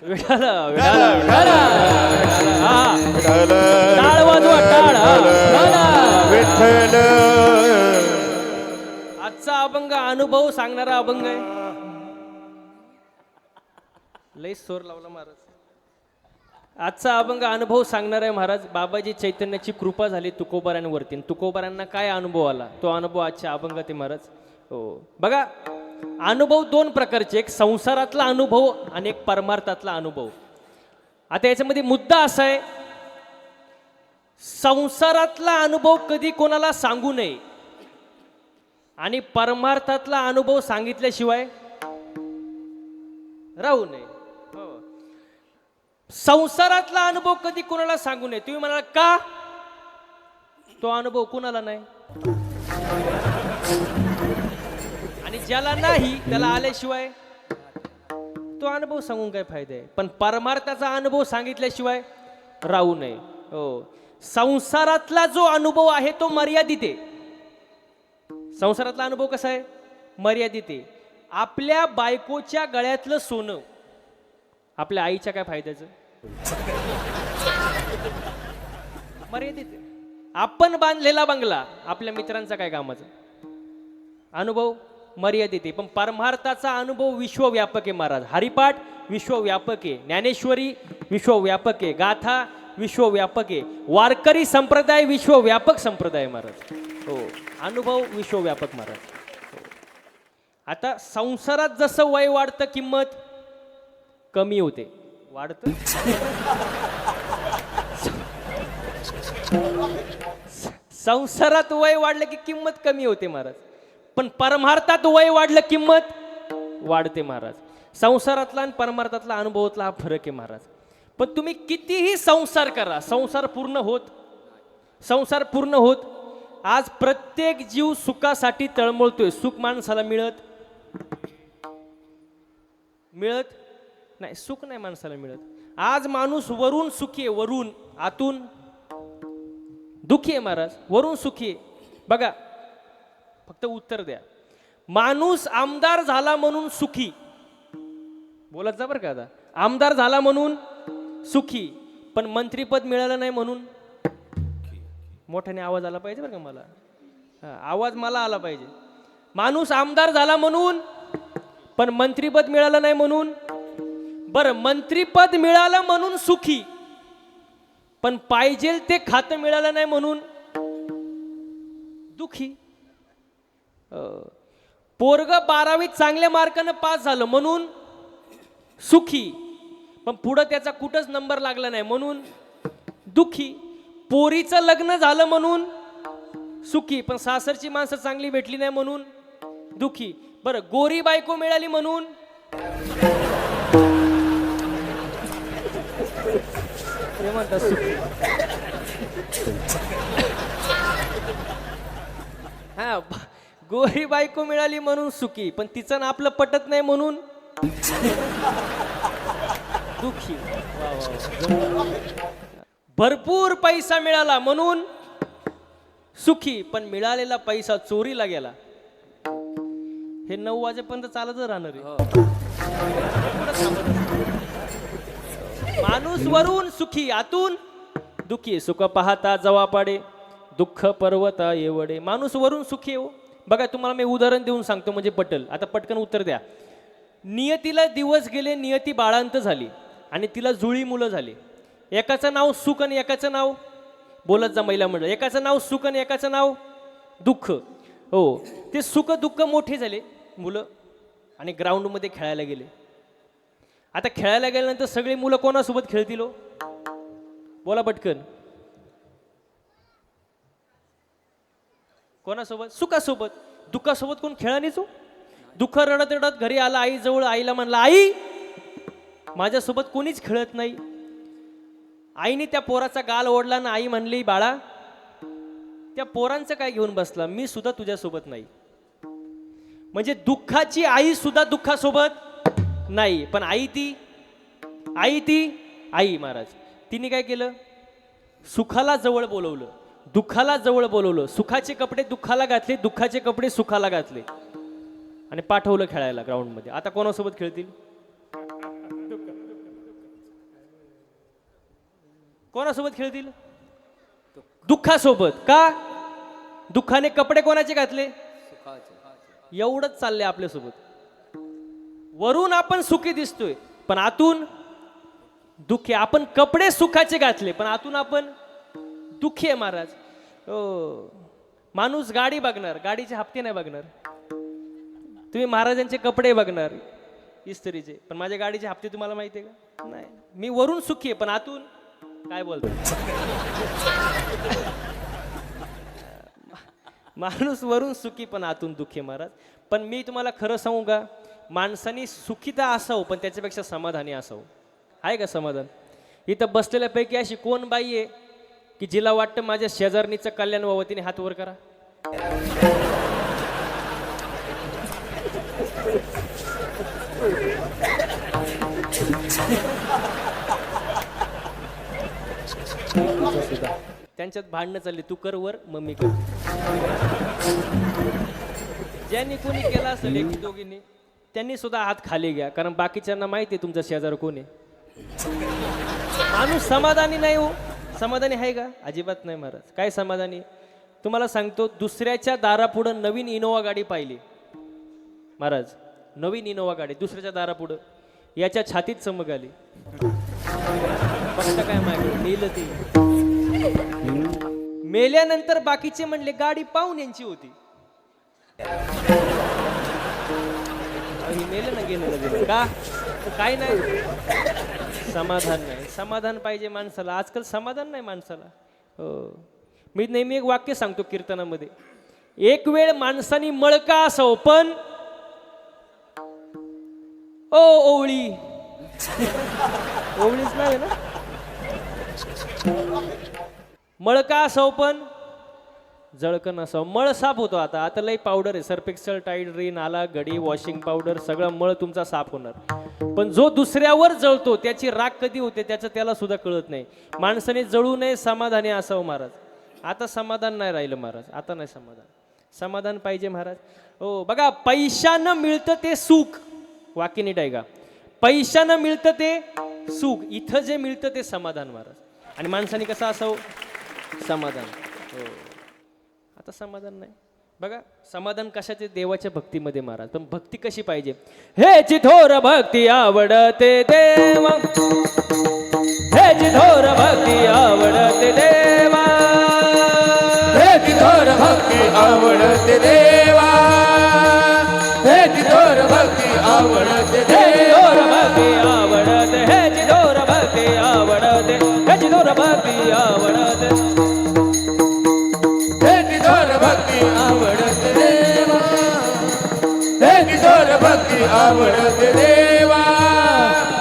विठाल विठाल विठाल हा टाळ वाजवा टाळ विठ्ठल आजचा अभंग अनुभव सांगणारा अभंग आहे. लय सोर लावला महाराज. आजचा अभंग अनुभव सांगणार आहे महाराज. बाबाजी चैतन्याची कृपा झाली तुकोबारांवरती. तुकोबारांना काय अनुभव आला तो अनुभव आजच्या अभंगात आहे महाराज. हो बघा, अनुभव दोन प्रकारचे, एक संसारातला अनुभव आणि एक परमार्थातला अनुभव. आता याच्यामध्ये मुद्दा असा आहे, संसारातला अनुभव कधी कोणाला सांगू नये आणि परमार्थातला अनुभव सांगितल्याशिवाय राहू नये. संसारातला अनुभव कधी कोणाला सांगू नये. तुम्ही म्हणाल का? तो अनुभव कोणाला नाही आणि ज्याला नाही त्याला आल्याशिवाय तो अनुभव सांगून काय फायदा आहे. पण परमार्थाचा अनुभव सांगितल्याशिवाय राहू नये. हो, संसारातला जो अनुभव आहे तो मर्यादित आहे. संसारातला अनुभव कसा आहे? मर्यादित आहे. आपल्या बायकोच्या गळ्यातलं सोनं आपल्या आईच्या काय फायद्याचं? मर्यादित आहे. आपण बांधलेला बंगला आपल्या मित्रांचा काय कामाचा? अनुभव मर्यादित आहे. पण परमार्थाचा अनुभव विश्वव्यापक आहे महाराज. हरिपाठ विश्वव्यापक आहे, ज्ञानेश्वरी विश्वव्यापक आहे, गाथा विश्वव्यापक आहे, वारकरी संप्रदाय विश्वव्यापक संप्रदाय महाराज. हो, अनुभव विश्वव्यापक महाराज. हो. आता संसारात जसं वय वाढतं किंमत कमी होते. वाढतं संसारात वय वाढलं की किंमत कमी होते महाराज. पण परमार्थात वय वाढलं किंमत वाढते महाराज. संसारातला आणि परमार्थातला अनुभवातला हा फरक आहे महाराज. पण तुम्ही कितीही संसार करा, संसार पूर्ण होत. आज प्रत्येक जीव सुखासाठी तळमळतोय. सुख माणसाला मिळत नाही, सुख नाही माणसाला मिळत. आज माणूस वरून सुखी आहे, वरून, आतून दुखी आहे महाराज. वरून सुखी आहे. बघा, फक्त उत्तर द्या. माणूस आमदार झाला म्हणून सुखी, बोलत जा बरं का. आता आमदार झाला म्हणून सुखी, पण मंत्रीपद मिळालं नाही म्हणून मोठ्याने आवाज आला पाहिजे बरं का मला. आवाज मला आला पाहिजे. माणूस आमदार झाला म्हणून, पण मंत्रीपद मिळालं नाही म्हणून. बरं, मंत्रीपद मिळालं म्हणून सुखी, पण पाहिजे ते खातं मिळालं नाही म्हणून दुखी. पोरग 12वीत चांगल्या मार्कानं पास झालं म्हणून सुखी, पण पुढं त्याचा कुठंच नंबर लागला नाही म्हणून दुखी. पोरीचं लग्न झालं म्हणून सुखी, पण सासरची माणसं चांगली भेटली नाही म्हणून दुखी. बरं, गोरी बायको मिळाली म्हणून म्हणतात सुखी. हा, गोरी बायको मिळाली म्हणून सुखी, पण तिचं ना आपलं पटत नाही म्हणून दुखी. भरपूर पैसा मिळाला म्हणून सुखी, पण मिळालेला पैसा चोरीला गेला. हे 9 वाजेपर्यंत चालतच राहणार आहे. माणूस वरून सुखी, आतून दुखी. सुख पाहता जवा पाडे, दुःख पर्वता एवढे. माणूस वरून सुखी आहे. बघा, तुम्हाला मी उदाहरण देऊन सांगतो म्हणजे पटल. आता पटकन उत्तर द्या. नियतीला दिवस गेले, नियती बाळांत झाली आणि तिला जुळी मुलं झाली. एकाचं नाव सुख आणि एकाचं नाव, बोलत जा महिला मंडळ, एकाचं नाव सुख आणि एकाचं नाव दुःख. हो, ते सुख दुःख मोठे झाले मुलं आणि ग्राउंडमध्ये खेळायला गेले. आता खेळायला गेल्यानंतर सगळी मुलं कोणासोबत खेळतील हो? बोला पटकन. कोणासोबत? सुखासोबत. दुःखासोबत कोण खेळानीच हो. दुःख रडत रडत घरी आला आईजवळ. आईला म्हणला, आई माझ्यासोबत कोणीच खेळत नाही. आईने त्या पोराचा गाल ओढला ना आई म्हणली, बाळा त्या पोरांचं काय घेऊन बसला, मी सुद्धा तुझ्यासोबत नाही. म्हणजे दुःखाची आई सुद्धा दुःखासोबत नाही. पण आई महाराज, तिने काय केलं? सुखाला जवळ बोलवलं, दुःखाला जवळ बोलवलं. सुखाचे कपडे दुःखाला घातले, दुःखाचे कपडे सुखाला घातले आणि पाठवलं खेळायला ग्राउंडमध्ये. आता कोणासोबत खेळतील? कोणासोबत खेळतील? दुःखासोबत. का? दुःखाने कपडे कोणाचे घातले? एवढंच चाललंय आपल्यासोबत. वरून आपण सुखी दिसतोय पण आतून दुःखी. आपण कपडे सुखाचे घातले पण आतून आपण दुःखी आहे महाराज. हो, माणूस गाडी बघणार, गाडीचे हप्ते नाही बघणार. तुम्ही महाराजांचे कपडे बघणार इस्त्रीचे, पण माझ्या गाडीचे हप्ते तुम्हाला माहिती आहे का? नाही. मी वरून सुखी आहे पण आतून काय बोलतो? माणूस वरून सुखी पण आतून दुःखी महाराज. पण मी तुम्हाला खरं सांगू का, माणसाने सुखीता असावं पण त्याच्यापेक्षा समाधानी असावं. आहे का समाधान? इथं बसलेल्यापैकी अशी कोण बाई आहे की जिला वाटतं माझ्या शेजारणीचं कल्याण व्हावं? तिने हात वर करा. त्यांच्यात भांडणं चालली, तू कर वर मम्मी कर. ज्यांनी कोणी केला असेल एकी दोघींनी त्यांनी सुद्धा हात खाली घ्या, कारण बाकीच्यांना माहिती आहे तुमचा शेजार कोण आहे. माणूस समाधानी नाही हो. समाधानी आहे का? अजिबात नाही महाराज. काय समाधानी? तुम्हाला सांगतो, दुसऱ्याच्या दारापुढं नवीन इनोवा गाडी पाहिली महाराज, नवीन इनोवा गाडी दुसऱ्याच्या दारापुढं, याच्या छातीत चमक आली. फक्त काय माहिती मेलं ते. मेल्यानंतर बाकीचे म्हणले गाडी पाहून यांची होती. मेलं ना, गेलं का? काय नाही, समाधान नाही. समाधान पाहिजे माणसाला. आजकाल समाधान नाही माणसाला. हो, मी नेहमी एक वाक्य सांगतो कीर्तनामध्ये, एक वेळ माणसानी मळका असावं पण ओ ओवळी. ओवळीच नाही ना. मळका असावं पण जळकं नसावं. मळ साफ होतो. आता आता लई पावडर आहे, सर्फ एक्सेल, टाईड, रिन, आला, घडी, वॉशिंग पावडर, सगळं मळ तुमचा साफ होणार. पण जो दुसऱ्यावर जळतो त्याची राग कधी होते त्याचं त्याला सुद्धा कळत नाही. माणसाने जळू नये, समाधानी असावं महाराज. आता समाधान नाही राहिलं महाराज. आता नाही समाधान. समाधान पाहिजे महाराज. हो बघा, पैशानं मिळतं ते सुख. वाक्य नीट आहे का? पैशानं मिळतं ते सुख. इथं जे मिळतं ते समाधान महाराज. आणि माणसाने कसं असावं? समाधान. हो, आता समाधान नाही. बघा, समाधान कशाचे? देवाच्या भक्तीमध्ये महाराज. पण भक्ती कशी पाहिजे? हेची थोर भक्ती आवडते देवा, हेची थोर भक्ती आवडते देवा, हेची थोर भक्ती आवडते देवा, हेची थोर भक्ती आवडते आवडते, हेची थोर भक्ती आवडते, हेची थोर भक्ती आवडते, हेची थोर भक्ती आवडते देवा, हेची थोर भक्ती आवडते देवा.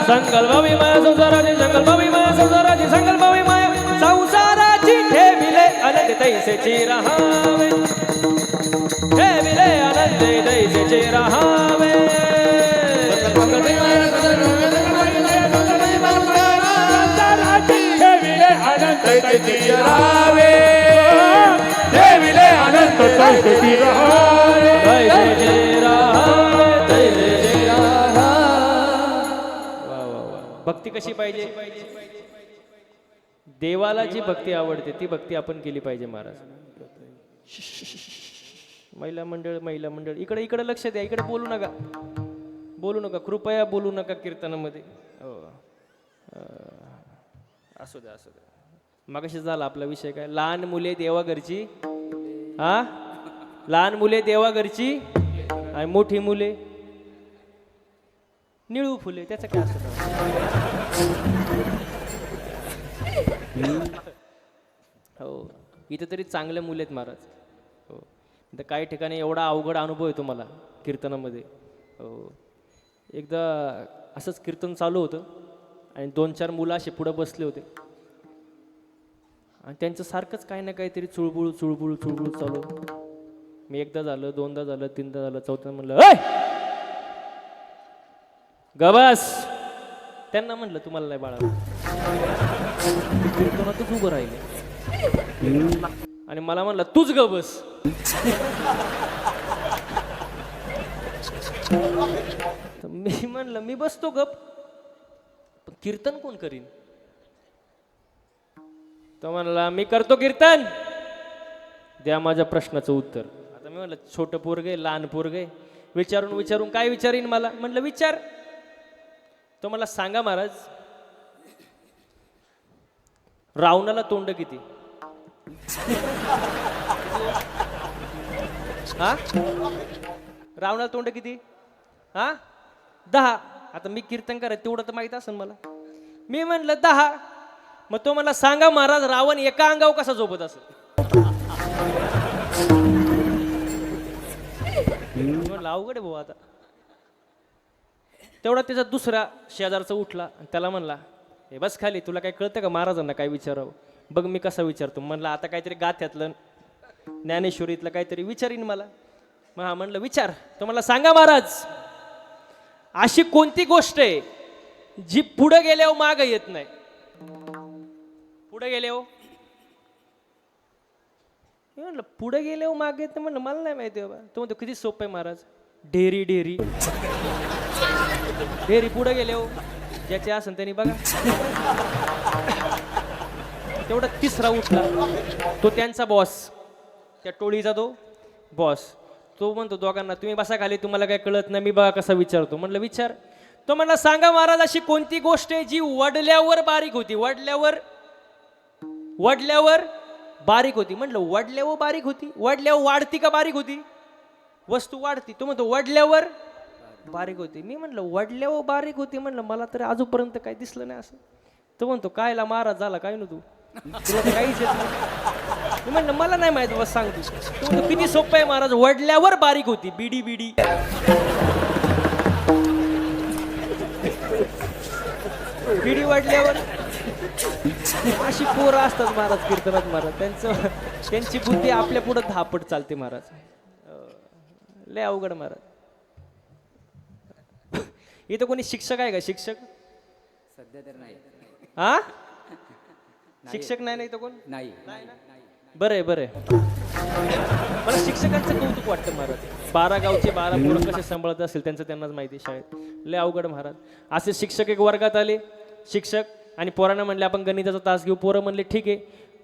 संकल्प विमाय संसाराची, संकल्प विमाय संसाराची, संकल्प विमाय संसाराची, ठेविले अनंत तैसेची रहावे, ठेविले अनंत तैसेची रहावे. तैसेची रहावे, ठेविले अनंत तैसेची रहावे, तैसेची रहावे, तैसेची रहावे. वा वा वा. भक्ती कशी पाहिजे? देवाला जी भक्ती आवडते ती भक्ती आपण केली पाहिजे महाराज. महिला मंडळ, महिला मंडळ, इकडे इकडे लक्ष द्या. इकडे बोलू नका, बोलू नका, कृपया बोलू नका कीर्तनामध्ये. हो, असू द्या, असू द्या. मगाशी झाला आपला विषय काय? लहान मुले देवा घरची. हा, लहान मुले देवा घरची आणि मोठी मुले निळू फुले. त्याचं काय असतं? हो, इथे तरी चांगले मुले आहेत महाराज. हो, तर काही ठिकाणी एवढा अवघड अनुभव आहे तुम्हाला कीर्तनामध्ये. हो, एकदा असंच कीर्तन चालू होतं आणि 2-4 मुलं असे पुढं बसले होते आणि त्यांचं सारखंच काही ना काहीतरी चुळबुळ चुळबुळ चुळबुळ चालू. मी एकदा झालं, दोनदा झालं, तीनदा झालं, चौथ्यांदा म्हणलं ए गबस. त्यांना म्हणलं तुम्हाला नाही बाळा. कीर्तनातच उभं राहिले आणि मला म्हणलं तूच गबस. मी म्हणलं मी बसतो गप, पण कीर्तन कोण करीन? तो म्हणला मी करतो कीर्तन, द्या माझ्या प्रश्नाचं उत्तर. आता मी म्हणलं छोटं पोरग आहे, लहान पोरग आहे, विचारून विचारून काय विचारीन मला. म्हणलं विचार. तो मला सांगा महाराज, रावणाला तोंड किती? हा, रावणाला तोंड किती? हा, 10. आता मी कीर्तन करायचं तेवढं तर माहित असेल मला. मी म्हणलं 10. मग तो मला सांगा महाराज, रावण एका अंगावर कसा झोपत असेल? म्हणलं अवघड आहे भाऊ. आता तेवढा त्याचा दुसरा शेजारचा उठला आणि त्याला म्हणला, हे बस खाली, तुला काय कळतं का महाराजांना काय विचारावं? बघ मी कसा विचारतो. म्हणलं आता काहीतरी गाथ्यातलं ज्ञानेश्वरीतलं काहीतरी विचारीन मला. मग हा म्हणलं विचार. तो मला सांगा महाराज, अशी कोणती गोष्ट आहे जी पुढे गेल्यावर मागं येत नाही? पुढे गेल्यावर, म्हणलं पुढे गेल्यावर मागे येत नाही. म्हणलं मला नाही माहिती बाबा. तो म्हणतो किती सोपं आहे महाराज, ढेरी ढेरी ढेरी पुढे गेल्यावर ज्याचे असेल त्यांनी बघा. तेवढा तिसरा उठला, तो त्यांचा बॉस, त्या टोळीचा तो बॉस. तो म्हणतो दोघांना, तुम्ही बसा खाली, तुम्हाला काय कळत नाही, मी बघा कसा विचारतो. म्हणलं विचार. तो म्हणला सांगा महाराज, अशी कोणती गोष्ट आहे जी वडल्यावर बारीक होती? वडल्यावर बारीक होती. म्हणलं वडल्यावर बारीक होती, वडल्यावर वाढती का बारीक होती? वस्तू वाढती. तो म्हणतो वडल्यावर बारीक होती. मी म्हणलं वडल्यावर बारीक होती. म्हणलं मला तरी आजूपर्यंत काही दिसलं नाही असं. तो म्हणतो कायला महाराज झाला काय ना तू, तुला तर काहीच येत नाही. मी म्हणलं मला नाही माहिती, बस सांग तू. तो म्हणतो किती सोपं आहे महाराज, वडल्यावर बारीक होती. बिडी बिडी बिडी वाढल्यावर. अशी पोरं असतात महाराज कीर्तनात महाराज. त्यांची बुद्धी आपल्या पुढे 10 पट चालते महाराज. लय अवघड महाराज. इथं कोणी शिक्षक आहे का? शिक्षक सध्या तर नाही. हा, शिक्षक नाही नाही तर कोण नाही. बरं आहे बरं आहे. मला शिक्षकांचं कौतुक वाटतं महाराज. 12 गावचे 12 पोरं कसे सांभाळत असेल त्यांचं त्यांनाच माहिती. शाळेत लय अवघड महाराज. असे शिक्षक एक वर्गात आले. शिक्षक आणि पोरांना म्हणले आपण गणिताचा तास घेऊ. पोरं म्हणले ठीक आहे.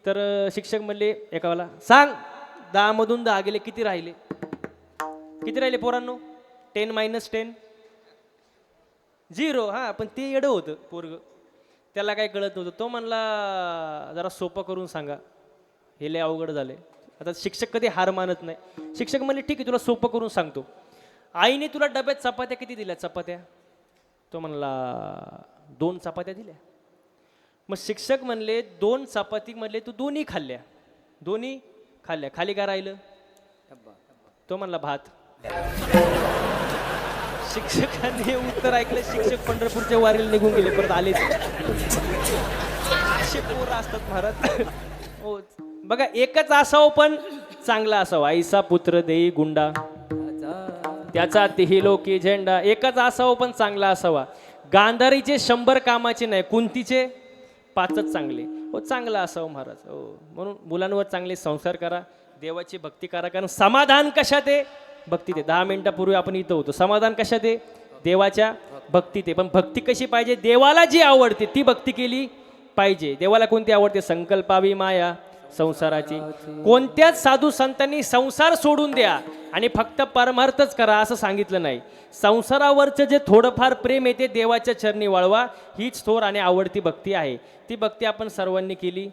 तर शिक्षक म्हणले एकाला, सांग 10 मधून 10 गेले किती राहिले? किती राहिले पोरांनो? 10 - 10 0. हा, पण ते येडं होतं पोरग, त्याला काय कळत नव्हतं. तो म्हणला जरा सोपं करून सांगा, हे लय अवघड झाले. आता शिक्षक कधी हार मानत नाही. शिक्षक म्हणले ठीक आहे तुला सोपं करून सांगतो. आईने तुला डब्यात चपात्या किती दिल्या? चपात्या. तो म्हणला 2 चपात्या दिल्या. मग शिक्षक म्हणले 2 चपाती म्हणले तू दोन्ही खाल्ल्या. दोन्ही खाल्ल्या, खाली काय राहिलं? तो म्हणला भात. शिक्षकांनी उत्तर ऐकलं. शिक्षक पंढरपूरच्या वारीला निघून गेले, परत आलेच. असे पोरं असतात महाराज. हो बघा, एकच असावं पण चांगला असावा. आईसा पुत्र देई गुंडा, त्याचा तिही लोकी झेंडा. एकच असावं पण चांगला असावा. गांधारीचे 100 कामाचे नाही, कुंतीचे 5च चांगले. हो चांगला असावं महाराज. हो, म्हणून मुलांवर चांगले संस्कार करा, देवाची भक्ती करा. कारण समाधान कशात आहे? भक्तीत आहे. 10 मिनिटापूर्वी आपण इथं होतो. समाधान कशात आहे? देवाच्या भक्तीत आहे. पण भक्ती कशी पाहिजे? देवाला जी आवडते ती भक्ती केली पाहिजे. देवाला कोणती आवडते? संकल्पावी माया संसाराची. कोणत्याच साधू संतांनी संसार सोडून द्या आणि फक्त परमार्थच करा असं सांगितलं नाही. संसारावरचं जे थोडंफार प्रेम आहे ते देवाच्या चरणी वळवा. हीच थोर आणि आवडती भक्ती आहे. ती भक्ती आपण सर्वांनी केली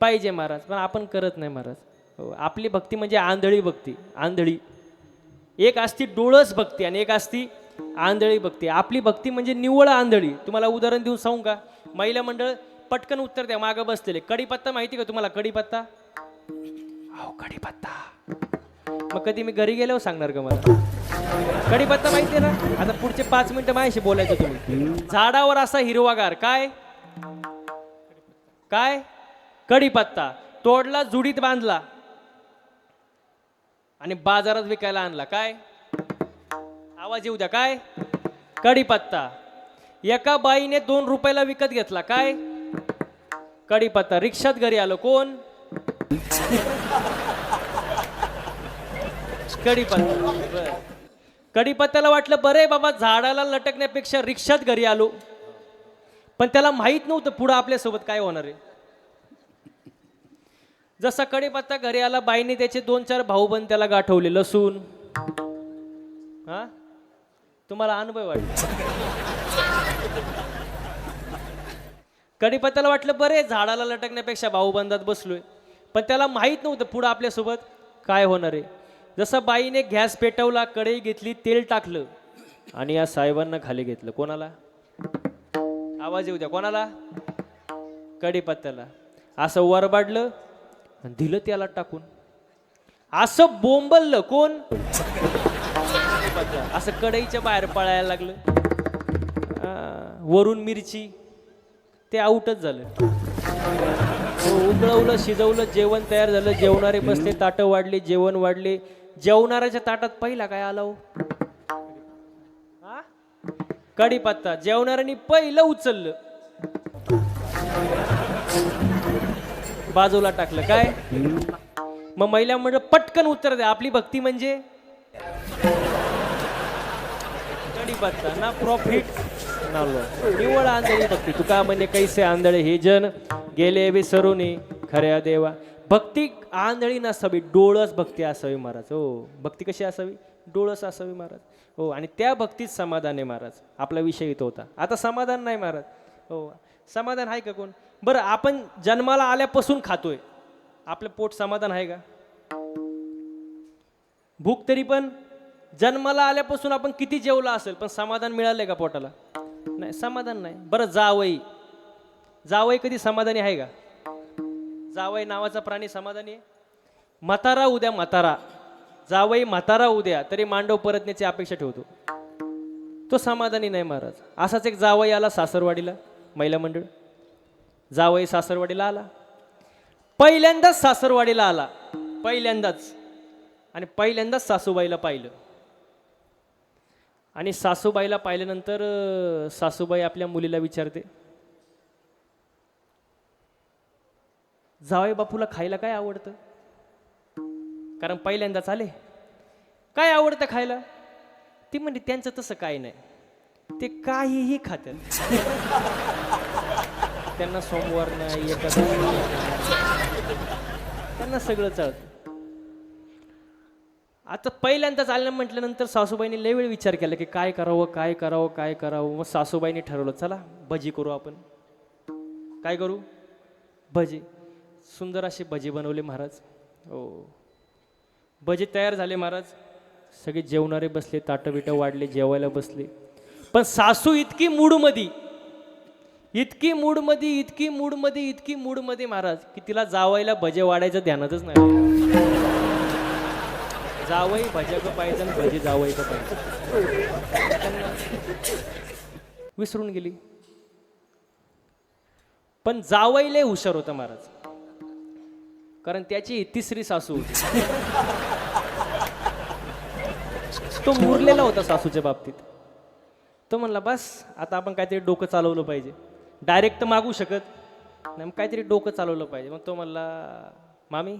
पाहिजे महाराज. पण आपण करत नाही महाराज. आपली भक्ती म्हणजे आंधळी भक्ती. आंधळी एक असती डोळस भक्ती आणि एक असती आंधळी भक्ती. आपली भक्ती म्हणजे निव्वळ आंधळी. तुम्हाला उदाहरण देऊन सांगू का? महिला मंडळ पटकन उत्तर द्या. मागं बसलेले. कढीपत्ता माहिती का तुम्हाला? कढीपत्ता. अहो कढीपत्ता. मग कधी मी घरी गेल्यावर सांगणार का मला? कढीपत्ता माहिती आहे ना? आता पुढचे 5 मिनिटं माझ्याशी बोलायचं तुम्ही. झाडावर असा हिरवागार काय? काय? कढीपत्ता. तोडला, जुडीत बांधला आणि बाजारात विकायला आणला. काय? आवाज येऊ द्या. काय? कढीपत्ता. एका बाईने 2 रुपयाला विकत घेतला. काय? कढीपत्ता. रिक्षात घरी आलो. कोण? कढीपत्ता. कढीपत्त्याला वाटलं बरे बाबा, झाडाला लटकण्यापेक्षा रिक्षात घरी आलो. पण त्याला माहित नव्हतं पुढं आपल्यासोबत काय होणार आहे. जसा कढीपत्ता घरी आला बाईने त्याचे 2-4 भाऊबंद त्याला गाठवले लसूण. हा तुम्हाला अनुभव वाटतो. कढीपत्त्याला वाटलं बरे झाडाला लटकण्यापेक्षा भाऊबंदात बसलोय, पण त्याला माहित नव्हतं पुढं आपल्यासोबत काय होणार आहे. जसं बाईने गॅस पेटवला, कढई घेतली, तेल टाकलं आणि या साहेबांना खाली घेतलं. कोणाला? आवाज येऊ द्या. कोणाला? कढीपत्त्याला. असं वरबाडलं आणि दिलं त्याला टाकून. असं बोंबललं कोण? असं कढईच्या बाहेर पळायला लागलं. वरून मिरची, ते आउटच झालं. उकळवलं, शिजवलं, जेवण तयार झालं. जेवणारे बसले, ताटं वाढले, जेवण वाढले. जेवणाऱ्याच्या ताटात पहिला काय आला हो? कढीपत्ता. जेवणाऱ्यांनी पहिलं उचललं, बाजूला टाकलं. काय मग महिला म्हणजे पटकन उत्तर द्या. आपली भक्ती म्हणजे कढीपत्ता ना प्रॉफिट ना लॉस. निव्वळ आंधळी भक्ती. तुका म्हणे कैसे आंधळे हे जन गेले विसरूनी खऱ्या देवा. भक्ती आंधळी नसावी, डोळस भक्ती असावी महाराज. हो, भक्ती कशी असावी? डोळस असावी महाराज. हो, आणि त्या भक्तीत समाधान आहे महाराज. आपला विषय इथं होता. आता समाधान नाही महाराज. हो, समाधान आहे का कोण? बरं, आपण जन्माला आल्यापासून खातोय, आपलं पोट समाधान आहे का? भूक तरी पण जन्माला आल्यापासून आपण किती जेवला असेल, पण समाधान मिळालंय का पोटाला? नाही, समाधान नाही. बरं, जावई, जावई कधी समाधानी आहे का? जावई नावाचा प्राणी समाधानी आहे? म्हातारा उद्या म्हातारा, जावई म्हातारा उद्या तरी मांडव परतण्याची अपेक्षा ठेवतो, तो समाधानी नाही महाराज. असाच एक जावई आला सासरवाडीला. महिला मंडळ, जावई सासरवाडीला आला. पहिल्यांदाच सासरवाडीला आला, पहिल्यांदाच. आणि पहिल्यांदाच सासूबाईला पाहिलं. आणि सासूबाईला पाहिल्यानंतर सासूबाई आपल्या मुलीला विचारते, जावई बापूला खायला काय आवडतं? कारण पहिल्यांदाच आले. काय आवडतं खायला? ती म्हणजे त्यांचं तसं काय नाही, ते काहीही खातात. त्यांना सोमवार नाही, एखादं त्यांना सगळं चालतं. आता पहिल्यांदाच आलं म्हटल्यानंतर सासूबाईने लय वेळ विचार केला की काय करावं काय करावं काय करावं. मग सासूबाईने ठरवलं, चला भजी करू आपण. काय करू? भजी. सुंदर असे भजी बनवले महाराज. हो, भजी तयार झाले महाराज. सगळे जेवणारे बसले, ताटं बिटं वाढले, जेवायला बसले. पण सासू इतकी मूडमध्ये, इतकी मूडमध्ये, इतकी मूडमध्ये, इतकी मूडमध्ये महाराज, की तिला जावायला भजे वाढायचं ध्यानातच नाही. जावई भज्या का पाहिजे, भजी जावई का पाहिजे, विसरून गेली. पण जावई लय हुशार होता महाराज, कारण त्याची तिसरी सासू होती. तो मुरलेला होता सासूच्या बाबतीत. तो म्हणला, बस आता आपण काहीतरी डोकं चालवलं पाहिजे. डायरेक्ट तर मागू शकत नाही, मग काहीतरी डोकं चालवलं पाहिजे. मग तो म्हणला, मामी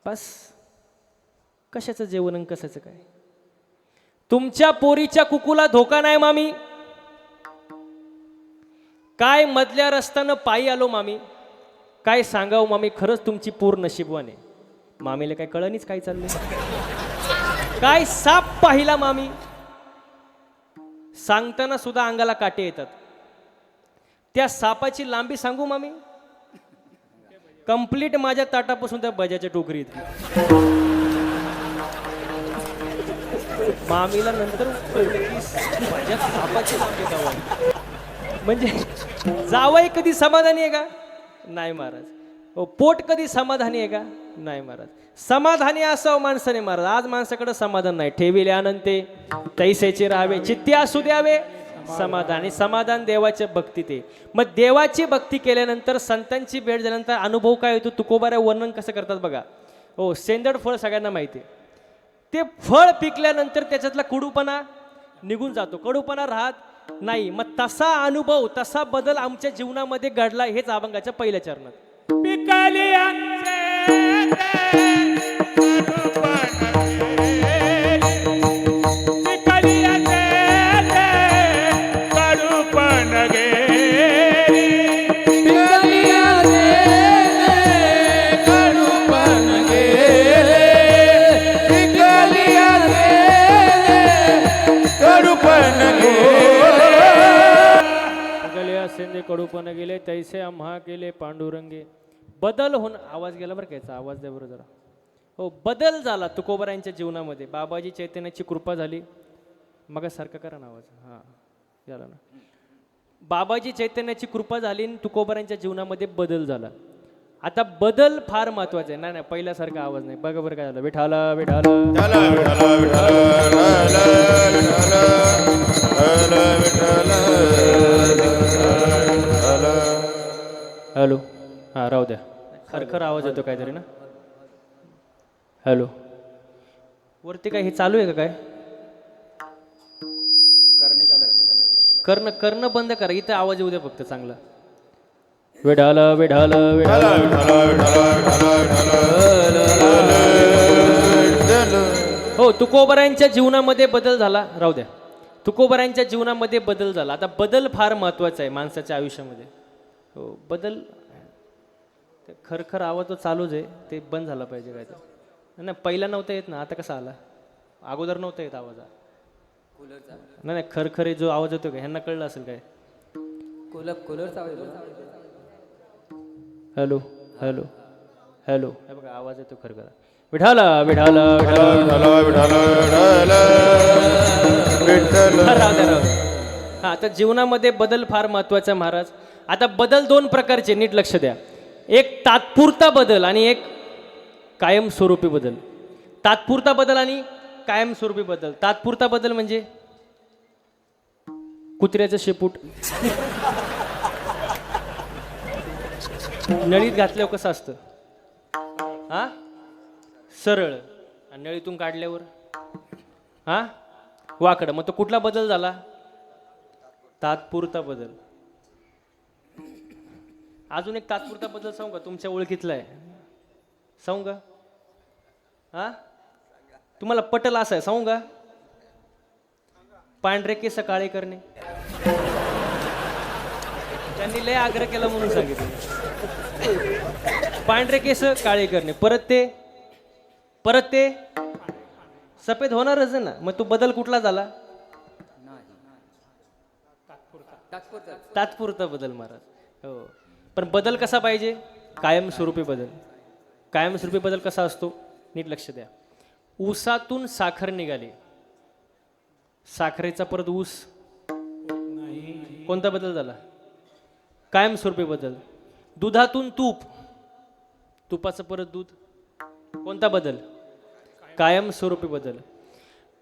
बस, कशाचं जेवण आणि कशाचं काय? तुमच्या पोरीच्या कुकूला धोका नाही मामी. काय मधल्या रस्त्यानं पायी आलो मामी, काय सांगावं मामी, खरंच तुमची पोर नशीबवान आहे. मामीला काय कळणीच काय चाललंय. काय साप पाहिला मामी, सांगताना सुद्धा अंगाला काटे येतात. त्या सापाची लांबी सांगू मामी, कंप्लीट माझ्या ताटापासून त्या भज्याच्या टोकरीत. मामीला नंतर भज्यात सापाची लांबी गावाली. म्हणजे जावई कधी समाधानी आहे का? नाही महाराज. पोट कधी समाधानी आहे का? नाही महाराज. समाधानी असावं माणसाने महाराज. आज माणसाकडे समाधान नाही. ठेविले अनंते तैसेचे राहावे, चित्ती असू द्यावे समाधान. आणि समाधान देवाच्या भक्तीत आहे. मग देवाची भक्ती केल्यानंतर, संतांची भेट झाल्यानंतर अनुभव काय होतो? तुकोबाऱ्या वर्णन कसं करतात बघा. हो, सेंदड फळ सगळ्यांना माहिती आहे. ते फळ पिकल्यानंतर त्याच्यातला कडूपणा निघून जातो, कडूपणा राहत नाही. मग तसा अनुभव, तसा बदल आमच्या जीवनामध्ये घडला. हेच अभंगाच्या पहिल्या चरणात. पिकली कडूपण शिंदे कडूपण गेले तैसे आम्हा केले पांडुरंगे. बदल होणं, आवाज गेला बरं कायचा, आवाज द्या बरं जरा. हो, बदल झाला तुकोबारायांच्या जीवनामध्ये. बाबाजी चैतन्याची कृपा झाली. मग सारखं करा ना आवाज. हां, झाला ना. बाबाजी चैतन्याची कृपा झाली आणि तुकोबारायांच्या जीवनामध्ये बदल झाला. आता बदल फार महत्वाचा आहे. नाही नाही, पहिल्यासारखा आवाज नाही. बघा बरं काय झालं. विठाला विठाला हॅलो. हां, राहू द्या. खरखर आवाज येतो काहीतरी ना. हॅलो. वरती काय हे चालू आहे का काय? करणे चालू आहे. करणं करणं बंद करा. इथं आवाज येऊ द्या फक्त चांगला. विठाल विठाल विठाल. हो, तुकोबारायांच्या जीवनामध्ये बदल झाला. राहू द्या. तुकोबारायांच्या जीवनामध्ये बदल झाला. आता बदल फार महत्वाचा आहे माणसाच्या आयुष्यामध्ये. हो, बदल. खरखर आवाज तो चालूच आहे, ते बंद झाला पाहिजे काय तर. नाही, पहिला नव्हता येत ना, आता कसा आला? अगोदर नव्हता येत आवाज. कूलरचा नाही नाही, खरखरे जो आवाज येतो का ह्यांना कळलं असेल काय? कूलरचा आवाज येतो. Hello hello hello. हे बघा आवाज येतो खरखरा. विठाला विठाला हा. आता जीवनामध्ये बदल फार महत्वाचा आहे महाराज. आता बदल दोन प्रकारचे, नीट लक्ष द्या. एक तात्पुरता बदल आणि एक कायमस्वरूपी बदल. तात्पुरता बदल आणि कायमस्वरूपी बदल. तात्पुरता बदल म्हणजे कुत्र्याचं शेपूट नळीत घातल्यावर कसं असतं? हा, सरळ. आणि नळीतून काढल्यावर हा, वाकडं. मग तो कुठला बदल झाला? तात्पुरता बदल. अजून एक तात्पुरता बदल सांगू का? तुमच्या ओळखीतला आहे, सांगू का? हा, तुम्हाला पटल असं आहे, सांगू का? पांढरे केस काळे करणे. त्यांनी लय आग्रह केला म्हणून सांगितलं. पांढरे केस काळे करणे. परत ते सफेद होणारच आहे ना. मग तो बदल कुठला झाला? तात्पुरता बदल महाराज. हो, पण बदल कसा पाहिजे? कायमस्वरूपी बदल. कायमस्वरूपी बदल कसा असतो? नीट लक्ष द्या. ऊसातून साखर निघाली, साखरेचा परत ऊस. कोणता बदल झाला? कायमस्वरूपी बदल. दुधातून तूप, तुपाचं परत दूध. कोणता बदल? कायमस्वरूपी बदल.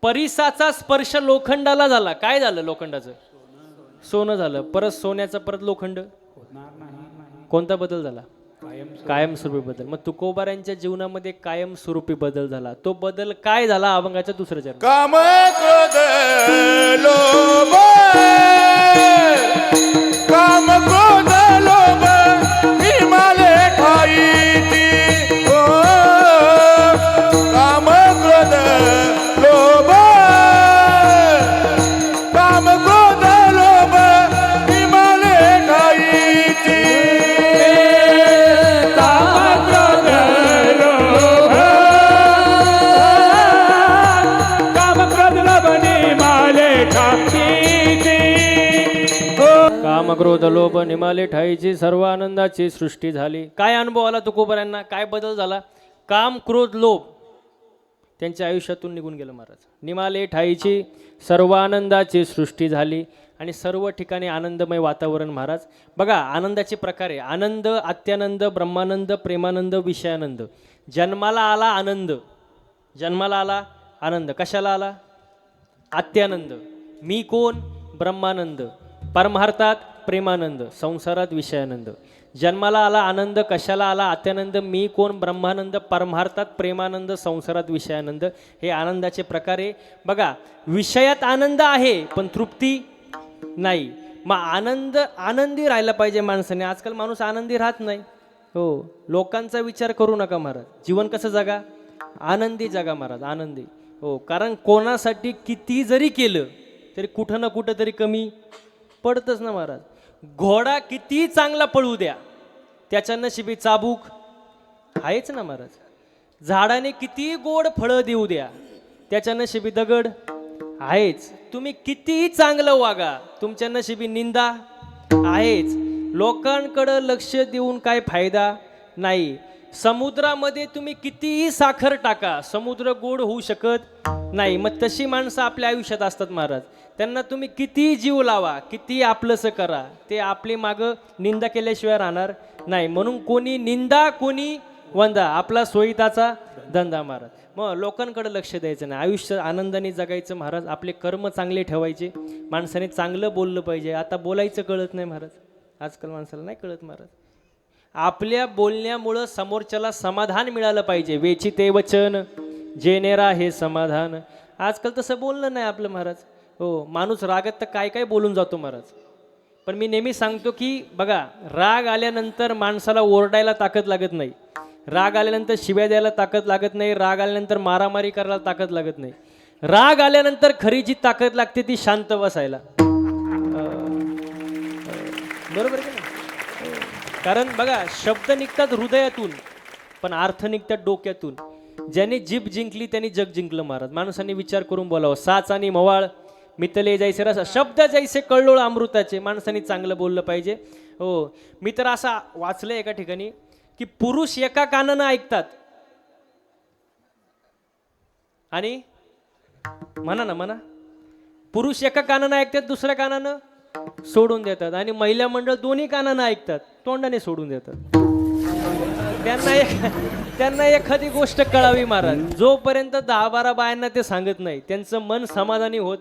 परिसाचा स्पर्श लोखंडाला झाला. काय झालं लोखंडाचं? सोनं झालं. परत सोन्याचं परत लोखंड. कोणता बदल झाला? कायमस्वरूपी बदल. मग तुकोबारायांच्या जीवनामध्ये कायमस्वरूपी बदल झाला. तो बदल काय झाला? अभंगाच्या दुसरं चरण. काम क्रोध लोभ, काम क्रोध लोभ हिमालय ठाईती. ओ काम क्रोध लोभ, काम क्रोध लोभ हिमालय ठाईती. काम क्रोध लोभ निमाले ठाईची सर्व आनंदाची सृष्टी झाली. काय अनुभव आला तुकोबारांना? काय बदल झाला? काम क्रोध लोभ त्यांच्या आयुष्यातून निघून गेलं महाराज. निमाले ठाईची सर्व आनंदाची सृष्टी झाली आणि सर्व ठिकाणी आनंदमय वातावरण महाराज. बघा, आनंदाचे प्रकार आहे. आनंद, अत्यानंद, ब्रह्मानंद, प्रेमानंद, विषयानंद. जन्माला आला आनंद. जन्माला आला आनंद. कशाला आला? अत्यानंद. मी कोण? ब्रह्मानंद. परमार्थात प्रेमानंद, संसारात विषयानंद. जन्माला आला आनंद. कशाला आला? अत्यानंद. मी कोण? ब्रह्मानंद. परमार्थात प्रेमानंद, संसारात विषयानंद. हे आनंदाचे प्रकार आहे. बघा, विषयात आनंद आहे पण तृप्ती नाही. मग आनंदी राहायला पाहिजे माणसाने. आजकाल माणूस आनंदी राहत नाही. हो, लोकांचा विचार करू नका महाराज. जीवन कसं जगा? आनंदी जगा महाराज, आनंदी. हो, कारण कोणासाठी किती जरी केलं तरी कुठं ना कुठं तरी कमी पडतच ना महाराज. घोडा किती चांगला पळू द्या, त्याच्या नशिबी चाबूक आहेच ना महाराज. झाडाने किती गोड फळं देऊ द्या, त्याच्या नशिबी दगड आहेच. तुम्ही किती चांगलं वागा, तुमच्या नशिबी निंदा आहेच. लोकांकडं लक्ष देऊन काय फायदा नाही. समुद्रामध्ये तुम्ही कितीही साखर टाका, समुद्र गोड होऊ शकत नाही. मग तशी माणसं आपल्या आयुष्यात असतात महाराज. त्यांना तुम्ही कितीही जीव लावा, किती आपलंसं करा, ते आपली मागं निंदा केल्याशिवाय राहणार नाही. म्हणून कोणी निंदा कोणी वंदा, आपला सोयीताचा धंदा महाराज. मग लोकांकडे लक्ष द्यायचं नाही, आयुष्य आनंदाने जगायचं महाराज. आपले कर्म चांगले ठेवायचे, माणसाने चांगलं बोललं पाहिजे. आता बोलायचं कळत नाही महाराज, आजकाल माणसाला नाही कळत महाराज. आपल्या बोलण्यामुळं समोरच्याला समाधान मिळालं पाहिजे. वेचिते वचन जेनेरा हे समाधान. आजकाल तसं बोलणं नाही आपलं महाराज. हो, माणूस रागात तर काय काय बोलून जातो महाराज. पण मी नेहमी सांगतो की बघा, राग आल्यानंतर माणसाला ओरडायला ताकद लागत नाही, राग आल्यानंतर शिव्या द्यायला ताकद लागत नाही, राग आल्यानंतर मारामारी करायला ताकद लागत नाही. राग आल्यानंतर खरी जी ताकद लागते ती शांत बसायला. बरोबर की नाही? कारण बघा, शब्द निघतात हृदयातून पण अर्थ निघतात डोक्यातून. ज्याने जीभ जिंकली त्यांनी जग जिंकलं महाराज. माणसाने विचार करून बोलावं. साच आणि मवाळ मितले जैसे रस, शब्द जैसे कळलोळ अमृताचे. माणसाने चांगलं बोललं पाहिजे. हो, मी तर असं वाचलंय एका ठिकाणी की पुरुष एका कानानं ऐकतात आणि म्हणा पुरुष एका कानानं ऐकतात, दुसऱ्या कानानं सोडून देतात. आणि महिला मंडळ दोन्ही कानानं ऐकतात, तोंडाने सोडून देतात. त्यांना एखादी गोष्ट कळावी महाराज. जोपर्यंत 10-12 बायांना ते सांगत नाही, त्यांचं मन समाधानी होत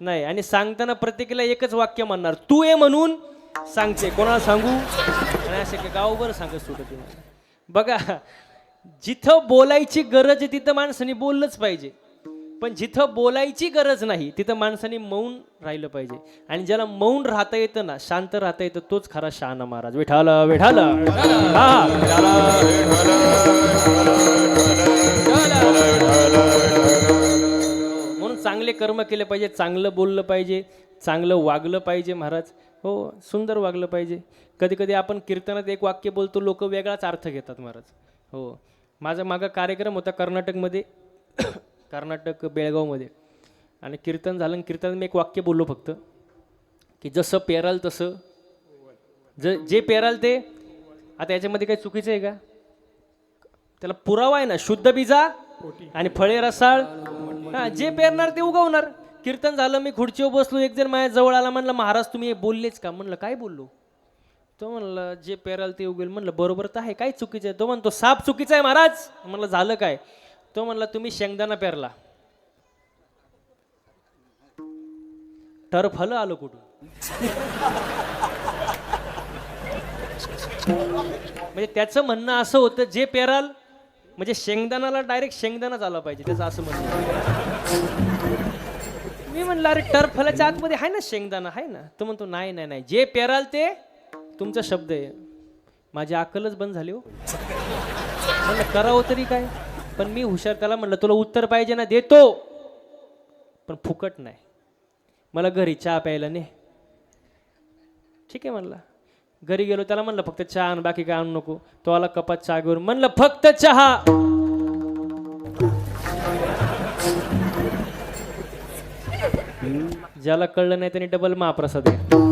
नाही. आणि सांगताना प्रत्येकाला एकच वाक्य म्हणणार, तू ये म्हणून सांगते, कोणाला सांगू. आणि असे की गावभर सांगत सुटत. बघा, जिथं बोलायची गरज आहे तिथं माणसाने बोललंच पाहिजे. पण जिथं बोलायची गरज नाही तिथं माणसाने मौन राहिलं पाहिजे. आणि ज्याला मौन राहता येतं ना, शांत राहता येतं, तोच खरा शहाणा महाराज. विठाल विठाल. म्हणून चांगले कर्म केले पाहिजे, चांगलं बोललं पाहिजे, चांगलं वागलं पाहिजे महाराज. हो, सुंदर वागलं पाहिजे. कधी कधी आपण कीर्तनात एक वाक्य बोलतो, लोक वेगळाच अर्थ घेतात महाराज. हो, माझा मागं कार्यक्रम होता कर्नाटकमध्ये, कर्नाटक बेळगावमध्ये. आणि कीर्तन झालं. कीर्तनात मी एक वाक्य बोललो फक्त की जसं पेराल तसं जे पेराल ते. आता याच्यामध्ये काही चुकीचं आहे का? त्याला पुरावा आहे ना, शुद्ध बीजा आणि फळे रसाळ. हा, जे पेरणार ते उगवणार. कीर्तन झालं, मी खुर्चीवर बसलो, एक जण माझ्या जवळ आला, म्हणलं महाराज तुम्ही बोललेच का? म्हणलं काय बोललो? तो म्हणलं जे पेराल ते उगेल. म्हणलं बरोबर तर आहे, काय चुकीचं आहे? तो म्हणतो साप चुकीचा आहे महाराज. म्हणलं झालं काय? तो म्हणला तुम्ही शेंगदाणा पेरला, तर फलं आलं कुठून? म्हणजे त्याचं म्हणणं असं होतं, जे पेराल म्हणजे शेंगदाणाला डायरेक्ट शेंगदाणाच आला पाहिजे, त्याचं असं म्हणणं. मी म्हणलं अरे टरफलाच्या आतमध्ये आहे ना शेंगदाणा, आहे ना? तो म्हणतो नाही नाही नाही, जे पेराल ते तुमचा शब्द आहे. माझी अक्कलच बंद झाली हो. म्हणलं करावं तरी काय? पण मी हुशार, त्याला म्हणलं तुला उत्तर पाहिजे ना, देतो पण फुकट नाही. मला घरी चहा प्यायला ने. ठीक आहे म्हणला. घरी गेलो, त्याला म्हणलं फक्त चहा आण, बाकी काय आणू नको. तो आला कपात चहा घेऊन. म्हणलं फक्त चहा. ज्याला कळलं नाही त्याने डबल महाप्रसाद आहे.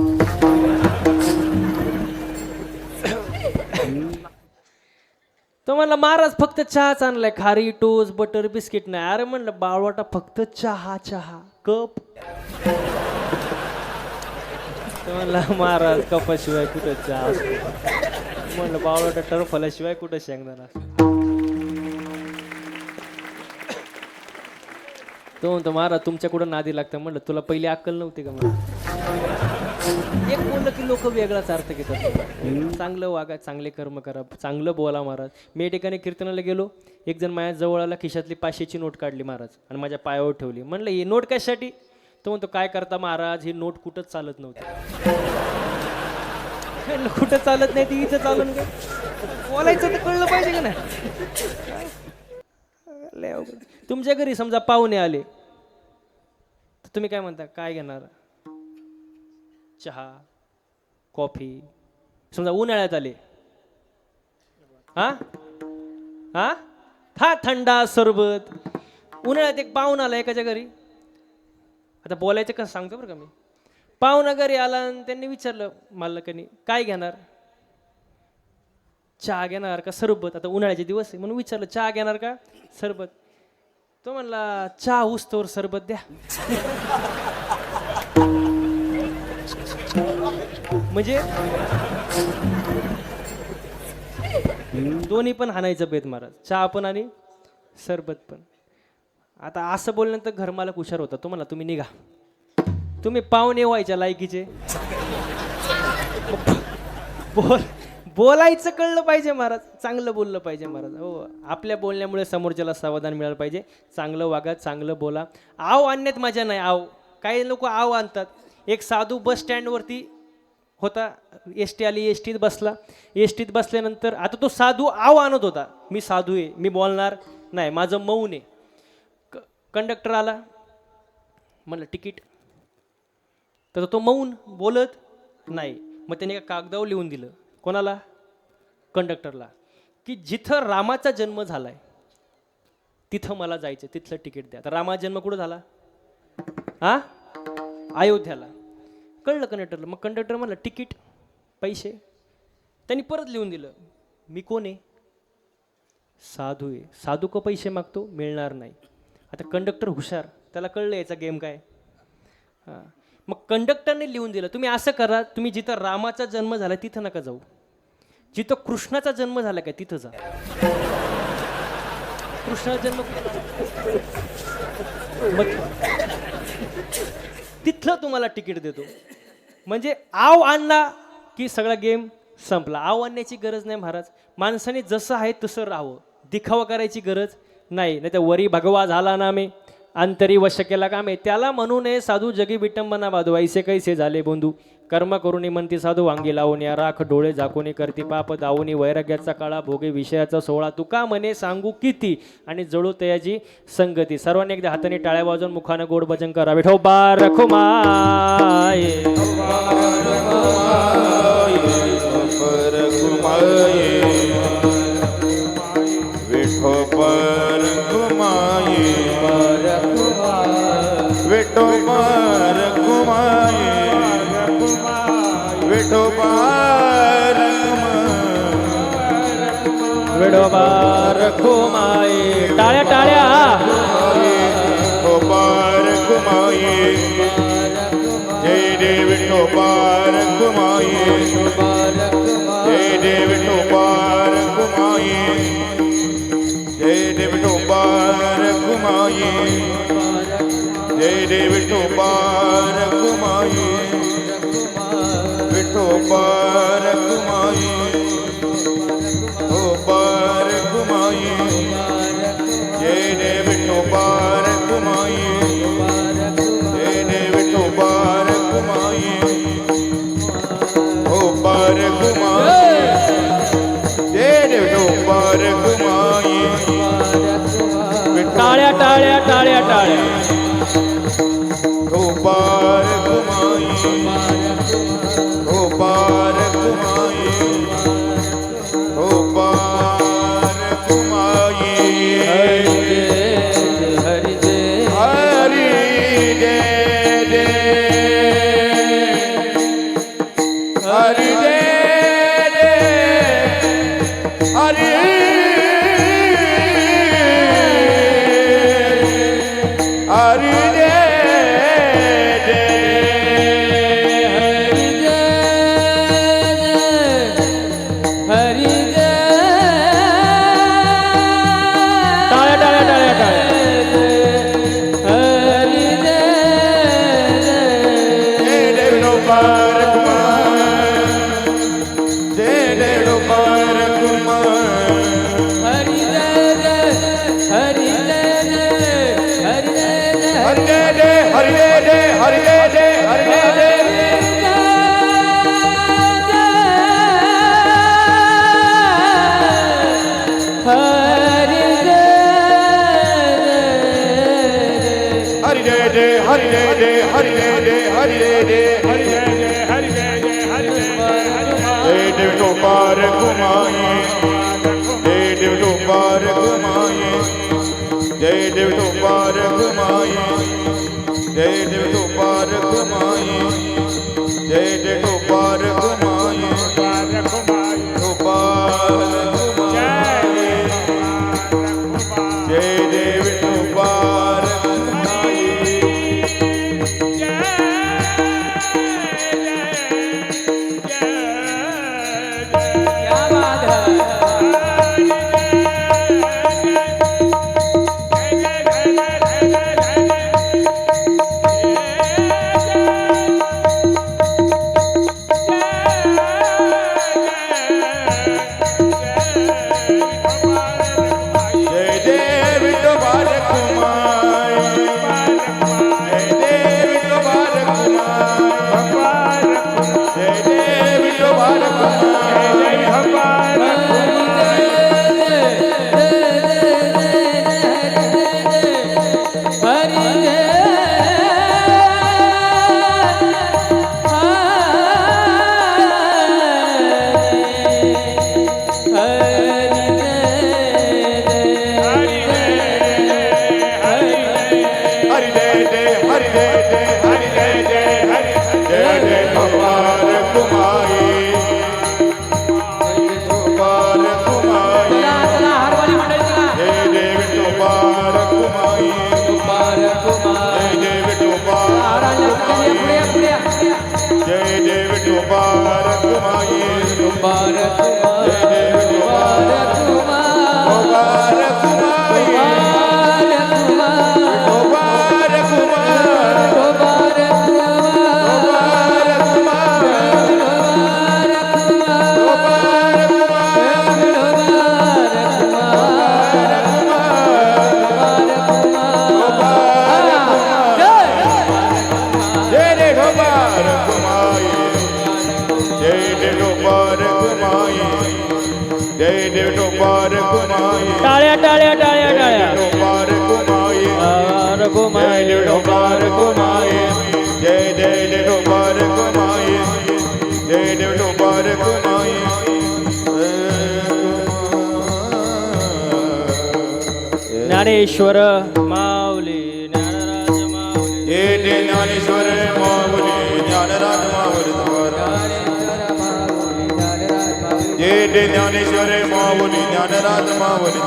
तो म्हणला महाराज फक्त चहाच आणलाय, खारी टोस्ट बटर बिस्किट नाही. अरे म्हणलं बाळवाटा, फक्त चहा चहा कप. तो म्हणला महाराज कपाशिवाय कुठं चहा असतो. म्हणलं बाळवाटा टरफलाशिवाय कुठं शेंगदाणा असतो. तो म्हणतो महाराज तुमच्या कुठं नादी लागतं. म्हणलं तुला पहिली अक्कल नव्हती का? म्हणलं एक बोललं की लोक वेगळाच अर्थ घेतात. चांगलं वागा, चांगले कर्म करा, चांगलं बोला महाराज. मी ठिकाणी कीर्तनाला गेलो, एक जण माझ्या जवळ आला, खिशातली 500ची नोट काढली महाराज आणि माझ्या पायावर ठेवली. म्हणलं ही नोट कशासाठी? तो म्हणतो काय करता महाराज, ही नोट कुठंच चालत नव्हती. कुठं चालत नाही ती इथं चालून काय? बोलायचं तर कळलं पाहिजे का नाही? तुमच्या घरी समजा पाहुणे आले तर तुम्ही काय म्हणता, काय घेणार? चहा, कॉफी. समजा उन्हाळ्यात आले, हा हा हा थंडा सरबत. उन्हाळ्यात एक पाहुणा आला एकाच्या घरी. आता बोलायचं कसं सांगतो बरं का मी. पाहुणा घरी आला आणि त्यांनी विचारलं मालकाने काय घेणार, चहा घेणार का सरबत, आता उन्हाळ्याचे दिवस आहे म्हणून विचारलं चहा घेणार का सरबत. तो म्हणला चहा उस्तोवर सरबत द्या. म्हणजे दोन्ही पण हाणायचं बेत महाराज, चहा पण आणि सरबत पण. आता असं बोलल्यानंतर घरमालक हुशार होता, तो म्हणला तुम्ही निघा, तुम्ही पाहुणे व्हायच्या लायकीचे. बोलायचं कळलं पाहिजे महाराज, चांगलं बोललं पाहिजे महाराज. हो, आपल्या बोलण्यामुळे समोरच्याला समाधान मिळालं पाहिजे. चांगलं वागा, चांगलं बोला. आव आणण्यात मजा नाही. आव काही लोक आव आणतात. एक साधू बस स्टँडवरती होता, एस टी आली, एस टीत बसला. एस टीत बसल्यानंतर आता तो साधू आव आणत होता, मी साधू आहे, मी बोलणार नाही, माझं मौन आहे. कंडक्टर आला, म्हणलं तिकीट, तर तो मौन, बोलत नाही. मग त्याने एका कागदावर लिहून दिलं, कोणाला, कंडक्टरला, की जिथं रामाचा जन्म झालाय तिथं मला जायचं, तिथलं तिकीट द्या. तर रामाचा जन्म कुठं झाला, हा, अयोध्याला. कळलं कंडक्टरला. मग कंडक्टर म्हणलं तिकीट, पैसे. त्यांनी परत लिहून दिलं, मी कोण आहे, साधू आहे, साधू को पैसे मागतो, मिळणार नाही. आता कंडक्टर हुशार, त्याला कळलं याचा गेम काय. हां, मग कंडक्टरने लिहून दिलं, तुम्ही असं करा, तुम्ही जिथं रामाचा जन्म झाला तिथं नका जाऊ, जिथं कृष्णाचा जन्म झाला काय तिथं जा. कृष्णाचा जन्म तिथलं तुम्हाला तिकीट देतो. म्हणजे आव आणला की सगळा गेम संपला. आव आणण्याची गरज नाही महाराज. माणसाने जसं आहे तसं राहावं, दिखावा करायची गरज नाही. नाही तर वरी भगवा झाला ना मे, अंतरी वश केला का मे, त्याला म्हणू नये साधू जगी विटंबना बाधू, ऐसे कैसे झाले बंधू. कर्म करुणी म्हणती साधू वांगी लावून, या राख डोळे झाकून करती पाप दावून, वैराग्याचा काळा भोगे विषयाचा सोहळा, तुका म्हणे सांगू किती, आणि जळू तयाची संगती. सर्वांनी एकदा हाताने टाळ्या वाजवून मुखानं गोड भजन करा. विठोबा रखुमाये, विठोबर घुमाये, विठोबर घुमाये, विठोबर विठोबा रखुमाये. टाळ्या टाळ्या. विठोबर घुमाये, जय देव विठोबर घुमाये, जय देव विठोबर घुमाये, जय देव विठोबर घुमाये, जय देव विठोबर घुमाये, विठोबर घुमाये, विठोबर घुमाये, जय देव विठोबर घुमाये, जय देव विठोबर घुमाये, विठोबर घुमाये, जय देव विठोबर घुमाये. टाळ्या टाळ्या टाळ्या टाळ्या. विठोबर घुमाये, विठोबर घुमाये, विठोबर घुमाये. हरि जय हरि जय जय, हरि जय जय, हरि हरि जय विठोबार घुमाये, जय देव विठोबार घुमाये, जय देव विठोबार घुमाये, जय देव विठोबार घुमाये, क्या बात है जय जय विठोबार कुमाई जय जय विठोबार कुमाई जय जय विठोबार कुमाई हरि जय जय हरि जय जय हरि जय जय हरि जय जय विठोबार कुमाई विठोबार कुमाई चला हरवाली मंडळी चला जय जय विठोबार कुमाई जय जय विठोबार पुढे पुढे जय जय विठोबार कुमाई कुमार जय जय विठोबार विठोबार कुमाई विठोबार कुमार विठोबार कुमार विठोबार जय जय विठोबार कुमाई जय जय विठोबार कुमाई जय जय विठोबार कुमाई टाळ्या टाळ्या टाळ्या टाळ्या विठोबार कुमाई रघुमाई जय विठोबार कुमाई जय जय विठोबार कुमाई जय जय विठोबार कुमाई ज्ञानेश्वर माऊली ज्ञानराज माऊली जय जय ज्ञानेश्वर माऊली ज्ञानराज माऊली जय जय ज्ञानेश्वर माऊली ज्ञानराज माऊली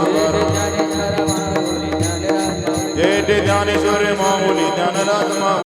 जय जय ज्ञानेश्वर माऊली ज्ञानराज